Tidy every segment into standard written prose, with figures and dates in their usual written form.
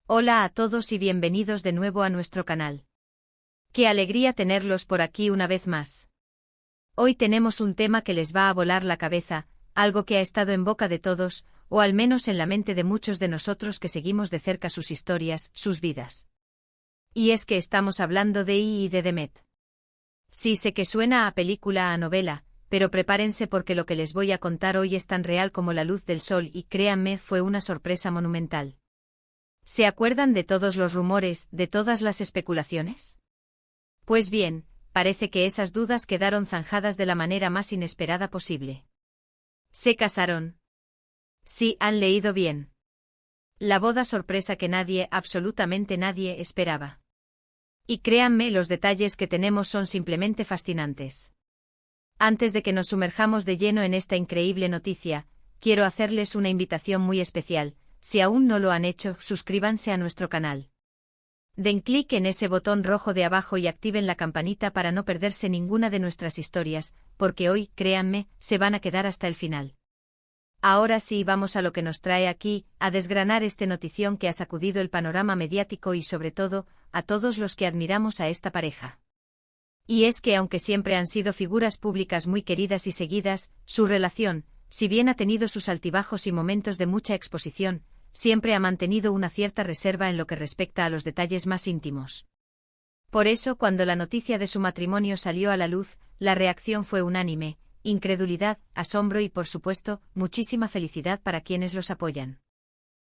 Hola a todos y bienvenidos de nuevo a nuestro canal. Qué alegría tenerlos por aquí una vez más. Hoy tenemos un tema que les va a volar la cabeza, algo que ha estado en boca de todos, o al menos en la mente de muchos de nosotros que seguimos de cerca sus historias, sus vidas. Y es que estamos hablando de I y de Demet. Sí, sé que suena a película, a novela, pero prepárense porque lo que les voy a contar hoy es tan real como la luz del sol y créanme, fue una sorpresa monumental. ¿Se acuerdan de todos los rumores, de todas las especulaciones? Pues bien, parece que esas dudas quedaron zanjadas de la manera más inesperada posible. ¿Se casaron? Sí, han leído bien. La boda sorpresa que nadie, absolutamente nadie, esperaba. Y créanme, los detalles que tenemos son simplemente fascinantes. Antes de que nos sumerjamos de lleno en esta increíble noticia, quiero hacerles una invitación muy especial. Si aún no lo han hecho, suscríbanse a nuestro canal. Den clic en ese botón rojo de abajo y activen la campanita para no perderse ninguna de nuestras historias, porque hoy, créanme, se van a quedar hasta el final. Ahora sí, vamos a lo que nos trae aquí, a desgranar esta notición que ha sacudido el panorama mediático y sobre todo, a todos los que admiramos a esta pareja. Y es que aunque siempre han sido figuras públicas muy queridas y seguidas, su relación, si bien ha tenido sus altibajos y momentos de mucha exposición, siempre ha mantenido una cierta reserva en lo que respecta a los detalles más íntimos. Por eso, cuando la noticia de su matrimonio salió a la luz, la reacción fue unánime: incredulidad, asombro y, por supuesto, muchísima felicidad para quienes los apoyan.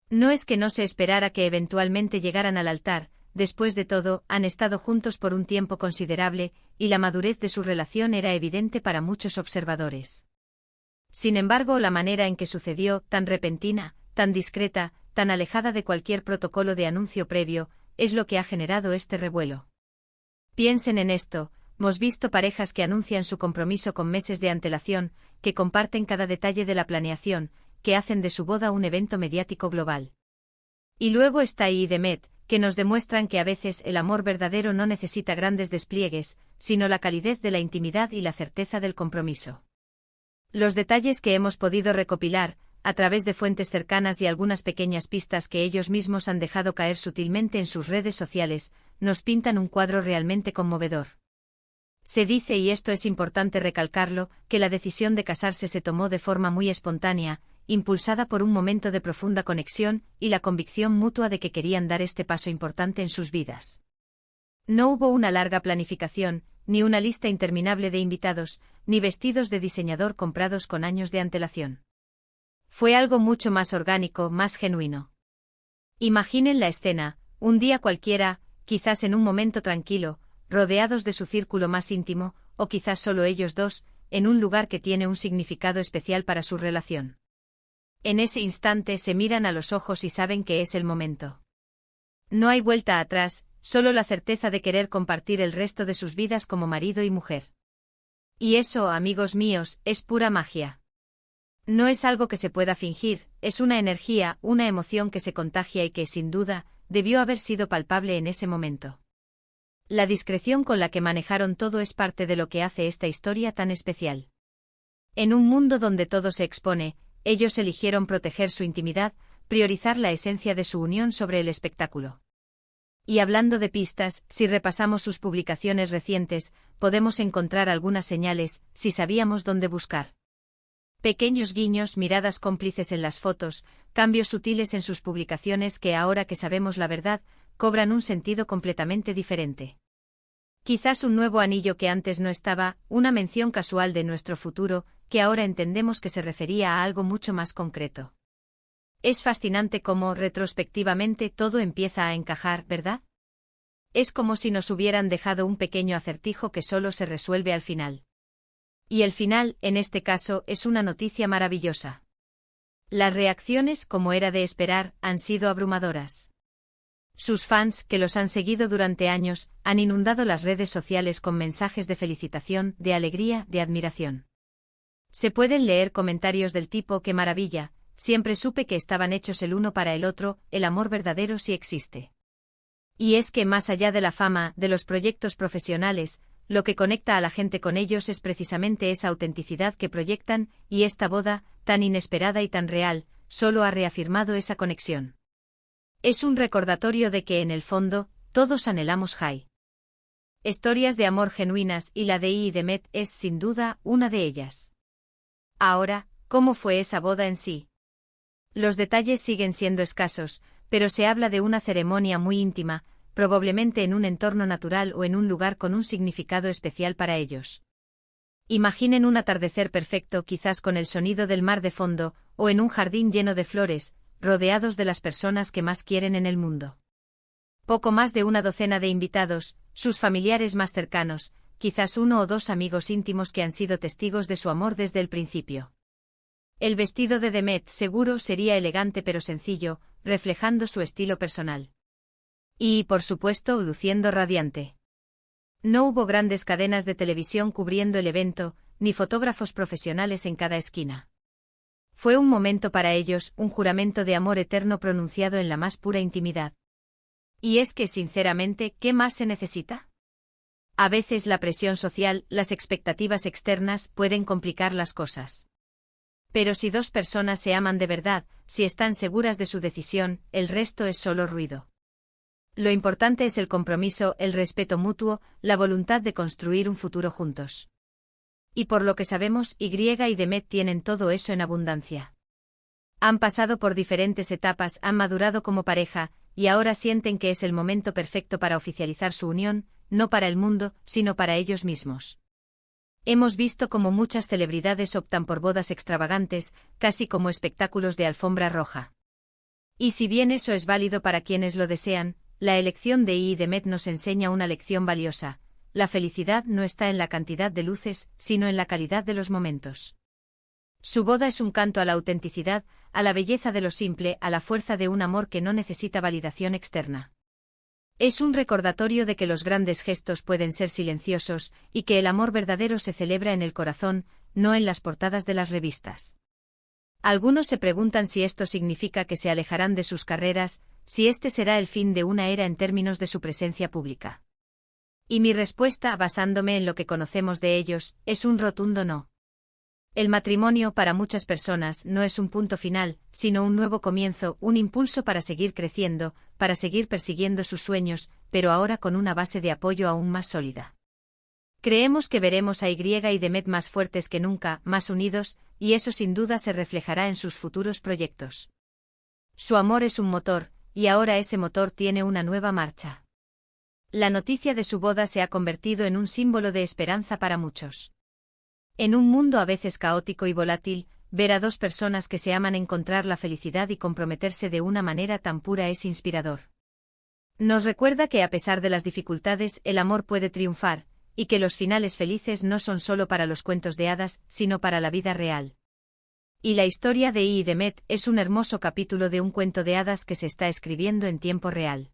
No es que no se esperara que eventualmente llegaran al altar, después de todo, han estado juntos por un tiempo considerable, y la madurez de su relación era evidente para muchos observadores. Sin embargo, la manera en que sucedió, tan repentina, tan discreta, tan alejada de cualquier protocolo de anuncio previo, es lo que ha generado este revuelo. Piensen en esto: hemos visto parejas que anuncian su compromiso con meses de antelación, que comparten cada detalle de la planeación, que hacen de su boda un evento mediático global. Y luego está I y Demet, que nos demuestran que a veces el amor verdadero no necesita grandes despliegues, sino la calidez de la intimidad y la certeza del compromiso. Los detalles que hemos podido recopilar, a través de fuentes cercanas y algunas pequeñas pistas que ellos mismos han dejado caer sutilmente en sus redes sociales, nos pintan un cuadro realmente conmovedor. Se dice, y esto es importante recalcarlo, que la decisión de casarse se tomó de forma muy espontánea, impulsada por un momento de profunda conexión y la convicción mutua de que querían dar este paso importante en sus vidas. No hubo una larga planificación, ni una lista interminable de invitados, ni vestidos de diseñador comprados con años de antelación. Fue algo mucho más orgánico, más genuino. Imaginen la escena: un día cualquiera, quizás en un momento tranquilo, rodeados de su círculo más íntimo, o quizás solo ellos dos, en un lugar que tiene un significado especial para su relación. En ese instante se miran a los ojos y saben que es el momento. No hay vuelta atrás, solo la certeza de querer compartir el resto de sus vidas como marido y mujer. Y eso, amigos míos, es pura magia. No es algo que se pueda fingir, es una energía, una emoción que se contagia y que, sin duda, debió haber sido palpable en ese momento. La discreción con la que manejaron todo es parte de lo que hace esta historia tan especial. En un mundo donde todo se expone, ellos eligieron proteger su intimidad, priorizar la esencia de su unión sobre el espectáculo. Y hablando de pistas, si repasamos sus publicaciones recientes, podemos encontrar algunas señales, si sabíamos dónde buscar. Pequeños guiños, miradas cómplices en las fotos, cambios sutiles en sus publicaciones que, ahora que sabemos la verdad, cobran un sentido completamente diferente. Quizás un nuevo anillo que antes no estaba, una mención casual de nuestro futuro, que ahora entendemos que se refería a algo mucho más concreto. Es fascinante cómo, retrospectivamente, todo empieza a encajar, ¿verdad? Es como si nos hubieran dejado un pequeño acertijo que solo se resuelve al final. Y el final, en este caso, es una noticia maravillosa. Las reacciones, como era de esperar, han sido abrumadoras. Sus fans, que los han seguido durante años, han inundado las redes sociales con mensajes de felicitación, de alegría, de admiración. Se pueden leer comentarios del tipo: ¡qué maravilla! Siempre supe que estaban hechos el uno para el otro, el amor verdadero sí existe. Y es que más allá de la fama, de los proyectos profesionales, lo que conecta a la gente con ellos es precisamente esa autenticidad que proyectan, y esta boda, tan inesperada y tan real, solo ha reafirmado esa conexión. Es un recordatorio de que en el fondo, todos anhelamos High. Historias de amor genuinas y la de I y Demet es sin duda una de ellas. Ahora, ¿cómo fue esa boda en sí? Los detalles siguen siendo escasos, pero se habla de una ceremonia muy íntima, probablemente en un entorno natural o en un lugar con un significado especial para ellos. Imaginen un atardecer perfecto, quizás con el sonido del mar de fondo, o en un jardín lleno de flores, rodeados de las personas que más quieren en el mundo. Poco más de una docena de invitados, sus familiares más cercanos, quizás uno o dos amigos íntimos que han sido testigos de su amor desde el principio. El vestido de Demet seguro sería elegante pero sencillo, reflejando su estilo personal. Y, por supuesto, luciendo radiante. No hubo grandes cadenas de televisión cubriendo el evento, ni fotógrafos profesionales en cada esquina. Fue un momento para ellos, un juramento de amor eterno pronunciado en la más pura intimidad. Y es que, sinceramente, ¿qué más se necesita? A veces la presión social, las expectativas externas pueden complicar las cosas. Pero si dos personas se aman de verdad, si están seguras de su decisión, el resto es solo ruido. Lo importante es el compromiso, el respeto mutuo, la voluntad de construir un futuro juntos. Y por lo que sabemos, Y y Demet tienen todo eso en abundancia. Han pasado por diferentes etapas, han madurado como pareja, y ahora sienten que es el momento perfecto para oficializar su unión, no para el mundo, sino para ellos mismos. Hemos visto cómo muchas celebridades optan por bodas extravagantes, casi como espectáculos de alfombra roja. Y si bien eso es válido para quienes lo desean, la elección de I y Demet nos enseña una lección valiosa: la felicidad no está en la cantidad de luces, sino en la calidad de los momentos. Su boda es un canto a la autenticidad, a la belleza de lo simple, a la fuerza de un amor que no necesita validación externa. Es un recordatorio de que los grandes gestos pueden ser silenciosos, y que el amor verdadero se celebra en el corazón, no en las portadas de las revistas. Algunos se preguntan si esto significa que se alejarán de sus carreras, si este será el fin de una era en términos de su presencia pública. Y mi respuesta, basándome en lo que conocemos de ellos, es un rotundo no. El matrimonio para muchas personas no es un punto final, sino un nuevo comienzo, un impulso para seguir creciendo, para seguir persiguiendo sus sueños, pero ahora con una base de apoyo aún más sólida. Creemos que veremos a Y y Demet más fuertes que nunca, más unidos, y eso sin duda se reflejará en sus futuros proyectos. Su amor es un motor, y ahora ese motor tiene una nueva marcha. La noticia de su boda se ha convertido en un símbolo de esperanza para muchos. En un mundo a veces caótico y volátil, ver a dos personas que se aman encontrar la felicidad y comprometerse de una manera tan pura es inspirador. Nos recuerda que a pesar de las dificultades, el amor puede triunfar, y que los finales felices no son solo para los cuentos de hadas, sino para la vida real. Y la historia de I y Demet es un hermoso capítulo de un cuento de hadas que se está escribiendo en tiempo real.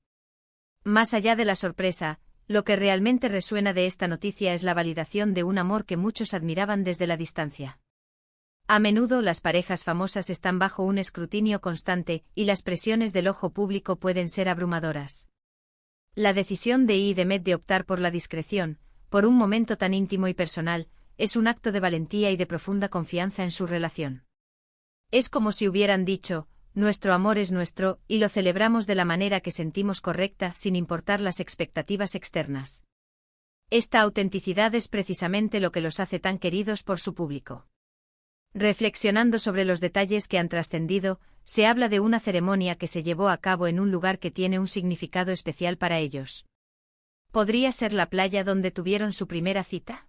Más allá de la sorpresa, lo que realmente resuena de esta noticia es la validación de un amor que muchos admiraban desde la distancia. A menudo las parejas famosas están bajo un escrutinio constante, y las presiones del ojo público pueden ser abrumadoras. La decisión de I y Demet de optar por la discreción, por un momento tan íntimo y personal, es un acto de valentía y de profunda confianza en su relación. Es como si hubieran dicho: nuestro amor es nuestro, y lo celebramos de la manera que sentimos correcta sin importar las expectativas externas. Esta autenticidad es precisamente lo que los hace tan queridos por su público. Reflexionando sobre los detalles que han trascendido, se habla de una ceremonia que se llevó a cabo en un lugar que tiene un significado especial para ellos. ¿Podría ser la playa donde tuvieron su primera cita?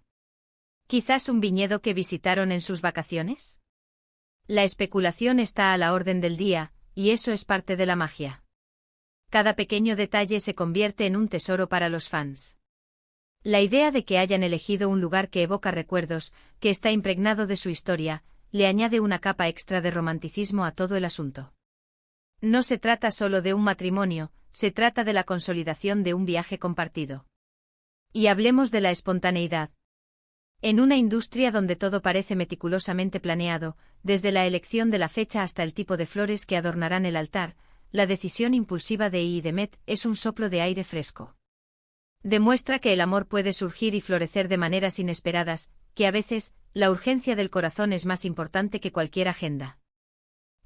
¿Quizás un viñedo que visitaron en sus vacaciones? La especulación está a la orden del día, y eso es parte de la magia. Cada pequeño detalle se convierte en un tesoro para los fans. La idea de que hayan elegido un lugar que evoca recuerdos, que está impregnado de su historia, le añade una capa extra de romanticismo a todo el asunto. No se trata solo de un matrimonio, se trata de la consolidación de un viaje compartido. Y hablemos de la espontaneidad. En una industria donde todo parece meticulosamente planeado, desde la elección de la fecha hasta el tipo de flores que adornarán el altar, la decisión impulsiva de I y Demet es un soplo de aire fresco. Demuestra que el amor puede surgir y florecer de maneras inesperadas, que a veces, la urgencia del corazón es más importante que cualquier agenda.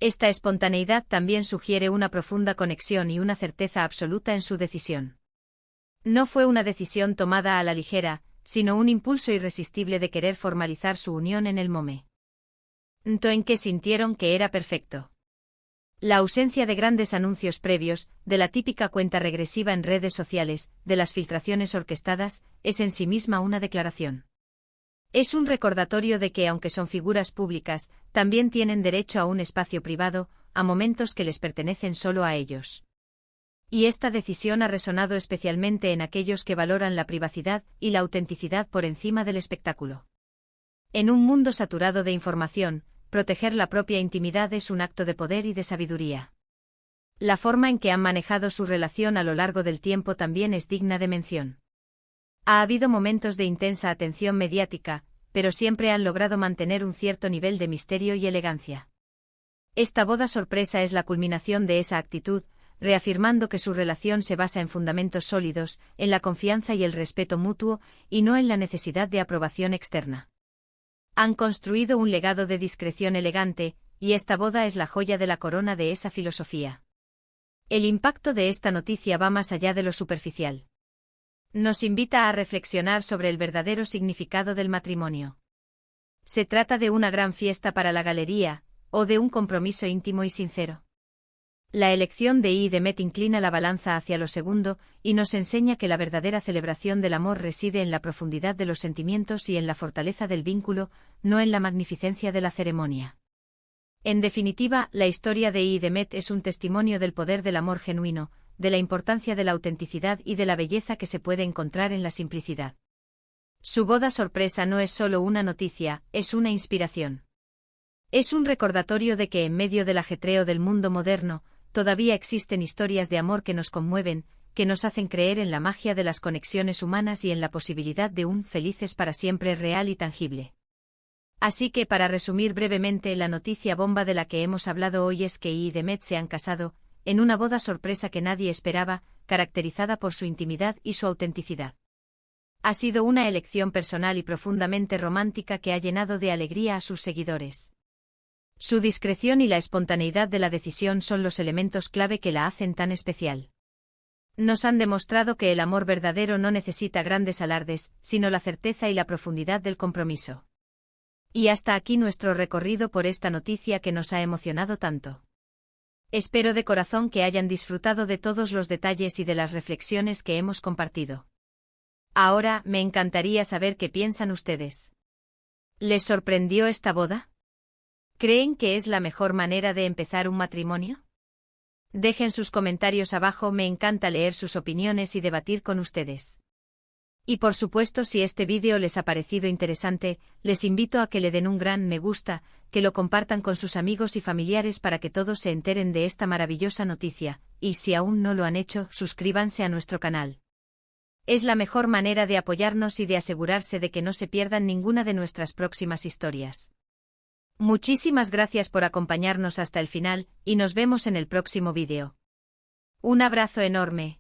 Esta espontaneidad también sugiere una profunda conexión y una certeza absoluta en su decisión. No fue una decisión tomada a la ligera, sino un impulso irresistible de querer formalizar su unión en el momento en que sintieron que era perfecto. La ausencia de grandes anuncios previos, de la típica cuenta regresiva en redes sociales, de las filtraciones orquestadas, es en sí misma una declaración. Es un recordatorio de que, aunque son figuras públicas, también tienen derecho a un espacio privado, a momentos que les pertenecen solo a ellos. Y esta decisión ha resonado especialmente en aquellos que valoran la privacidad y la autenticidad por encima del espectáculo. En un mundo saturado de información, proteger la propia intimidad es un acto de poder y de sabiduría. La forma en que han manejado su relación a lo largo del tiempo también es digna de mención. Ha habido momentos de intensa atención mediática, pero siempre han logrado mantener un cierto nivel de misterio y elegancia. Esta boda sorpresa es la culminación de esa actitud, reafirmando que su relación se basa en fundamentos sólidos, en la confianza y el respeto mutuo, y no en la necesidad de aprobación externa. Han construido un legado de discreción elegante, y esta boda es la joya de la corona de esa filosofía. El impacto de esta noticia va más allá de lo superficial. Nos invita a reflexionar sobre el verdadero significado del matrimonio. ¿Se trata de una gran fiesta para la galería, o de un compromiso íntimo y sincero? La elección de Demet inclina la balanza hacia lo segundo, y nos enseña que la verdadera celebración del amor reside en la profundidad de los sentimientos y en la fortaleza del vínculo, no en la magnificencia de la ceremonia. En definitiva, la historia de Demet es un testimonio del poder del amor genuino, de la importancia de la autenticidad y de la belleza que se puede encontrar en la simplicidad. Su boda sorpresa no es solo una noticia, es una inspiración. Es un recordatorio de que en medio del ajetreo del mundo moderno, todavía existen historias de amor que nos conmueven, que nos hacen creer en la magia de las conexiones humanas y en la posibilidad de un felices para siempre real y tangible. Así que, para resumir brevemente, la noticia bomba de la que hemos hablado hoy es que Demet se han casado, en una boda sorpresa que nadie esperaba, caracterizada por su intimidad y su autenticidad. Ha sido una elección personal y profundamente romántica que ha llenado de alegría a sus seguidores. Su discreción y la espontaneidad de la decisión son los elementos clave que la hacen tan especial. Nos han demostrado que el amor verdadero no necesita grandes alardes, sino la certeza y la profundidad del compromiso. Y hasta aquí nuestro recorrido por esta noticia que nos ha emocionado tanto. Espero de corazón que hayan disfrutado de todos los detalles y de las reflexiones que hemos compartido. Ahora, me encantaría saber qué piensan ustedes. ¿Les sorprendió esta boda? ¿Creen que es la mejor manera de empezar un matrimonio? Dejen sus comentarios abajo, me encanta leer sus opiniones y debatir con ustedes. Y por supuesto, si este vídeo les ha parecido interesante, les invito a que le den un gran me gusta, que lo compartan con sus amigos y familiares para que todos se enteren de esta maravillosa noticia, y si aún no lo han hecho, suscríbanse a nuestro canal. Es la mejor manera de apoyarnos y de asegurarse de que no se pierdan ninguna de nuestras próximas historias. Muchísimas gracias por acompañarnos hasta el final, y nos vemos en el próximo vídeo. Un abrazo enorme.